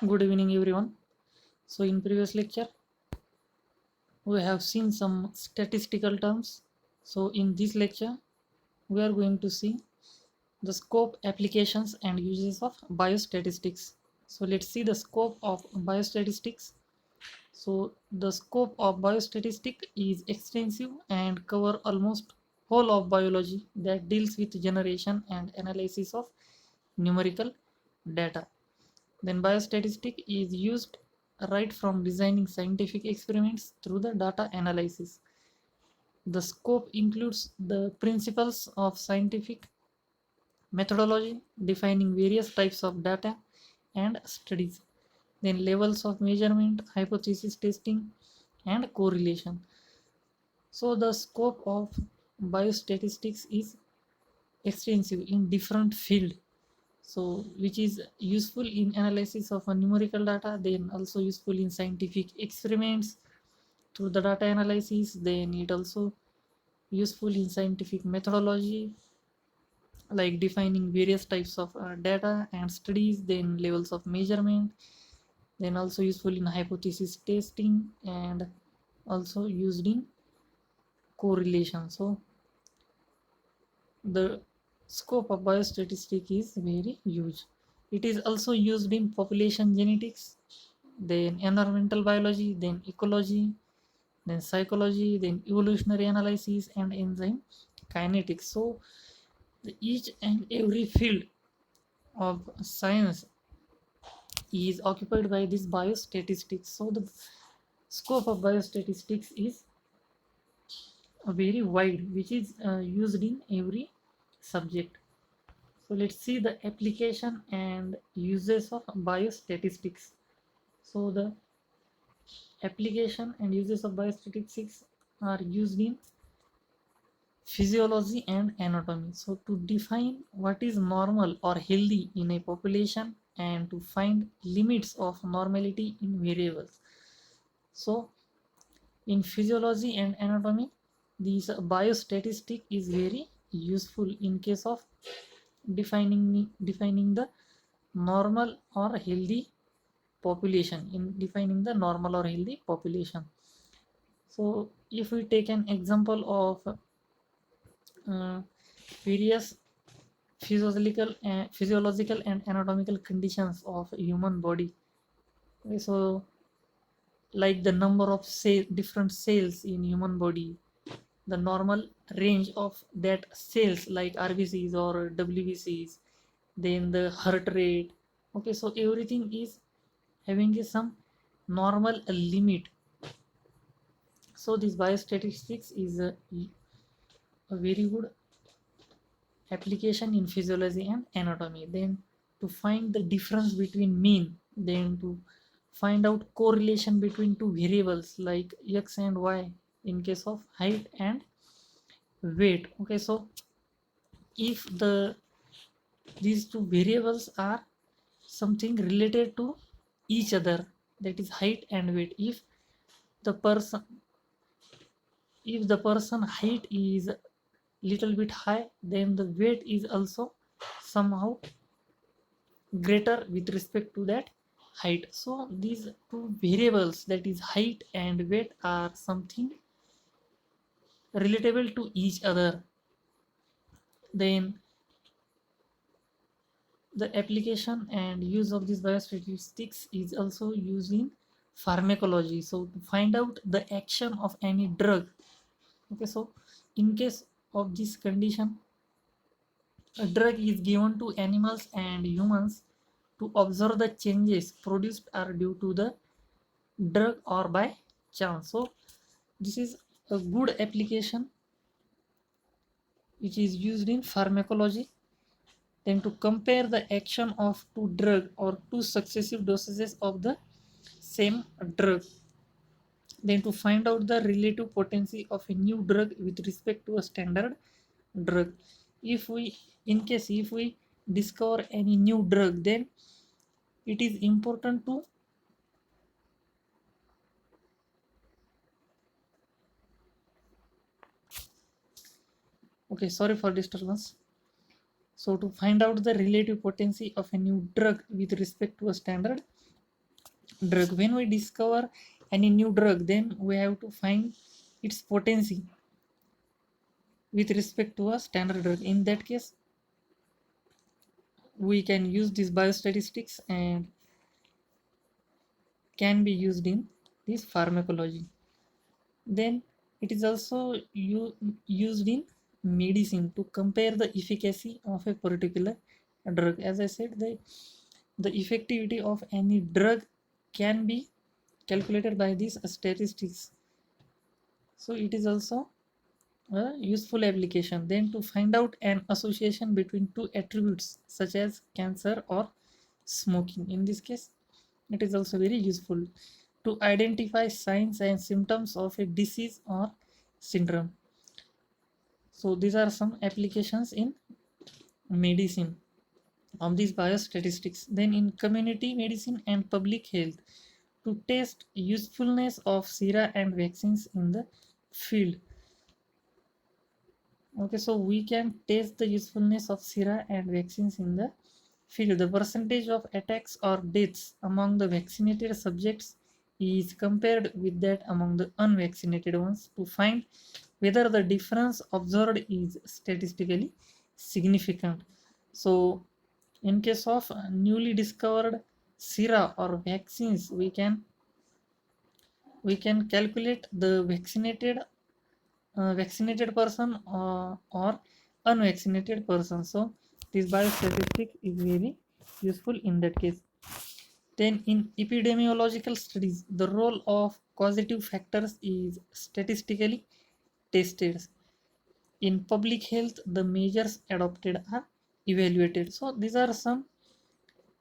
Good evening, everyone. So, in previous lecture, we have seen some statistical terms. So, in this lecture, we are going to see the scope, applications, and uses of biostatistics. So, let's see the scope of biostatistics. So, the scope of biostatistics is extensive and cover almost whole of biology that deals with generation and analysis of numerical data. Then biostatistics is used right from designing scientific experiments through the data analysis. The scope includes the principles of scientific methodology, defining various types of data and studies, then levels of measurement, hypothesis testing, and correlation. So the scope of biostatistics is extensive in different field, so which is useful in analysis of a numerical data, then also useful in scientific experiments through the data analysis, then it also useful in scientific methodology like defining various types of data and studies, then levels of measurement, then also useful in hypothesis testing and also used in correlation. So the scope of biostatistics is very huge. It is also used in population genetics, then environmental biology, then ecology, then psychology, then evolutionary analysis, and enzyme kinetics. So each and every field of science is occupied by this biostatistics. So the scope of biostatistics is very wide, which is used in every subject. So let's see the application and uses of biostatistics. So the application and uses of biostatistics are used in physiology and anatomy. So to define what is normal or healthy in a population and to find limits of normality in variables. So in physiology and anatomy, this biostatistic is very useful in case of defining the normal or healthy population, in defining the normal or healthy population. So if we take an example of various physiological and anatomical conditions of human body. Okay, so like the number of different cells in human body, the normal range of that cells like RBCs or WBCs, then the heart rate. Okay, so everything is having some normal limit. So this biostatistics is a very good application in physiology and anatomy. Then to find the difference between mean, then to find out correlation between two variables like x and y in case of height and weight. Okay, so if these two variables are something related to each other, that is height and weight, the person if the person height is little bit high, then the weight is also somehow greater with respect to that height. So these two variables, that is height and weight, are something relatable to each other. Then the application and use of this biostatistics is also used in pharmacology, so to find out the action of any drug. Okay, so in case of this condition, a drug is given to animals and humans to observe the changes produced are due to the drug or by chance. So this is a good application which is used in pharmacology. Then to compare the action of two drug or two successive dosages of the same drug, then to find out the relative potency of a new drug with respect to a standard drug. If we in case if we discover any new drug, then it is important to okay, sorry for disturbance. So to find out the relative potency of a new drug with respect to a standard drug. When we discover any new drug, then we have to find its potency with respect to a standard drug. In that case, we can use this biostatistics and can be used in this pharmacology. Then it is also used in medicine to compare the efficacy of a particular drug. As I said, the effectivity of any drug can be calculated by these statistics. So it is also a useful application. Then to find out an association between two attributes such as cancer or smoking. In this case, it is also very useful to identify signs and symptoms of a disease or syndrome. So these are some applications in medicine of these biostatistics. Then in community medicine and public health, to test usefulness of sera and vaccines in the field. Okay, so we can test the usefulness of sera and vaccines in the field. The percentage of attacks or deaths among the vaccinated subjects is compared with that among the unvaccinated ones to find whether the difference observed is statistically significant. So in case of newly discovered sera or vaccines, we can calculate the vaccinated person or unvaccinated person. So this biostatistic is very useful in that case. Then in epidemiological studies, the role of causative factors is statistically tested. In public health, the measures adopted are evaluated. So these are some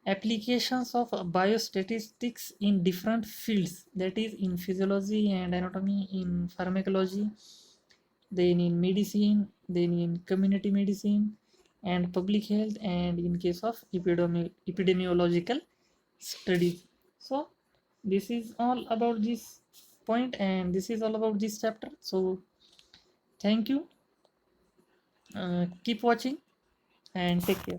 applications of biostatistics in different fields, that is in physiology and anatomy, in pharmacology, then in medicine, then in community medicine and public health, and in case of epidemiological studies. So this is all about this point and this is all about this chapter. So thank you, keep watching and take care.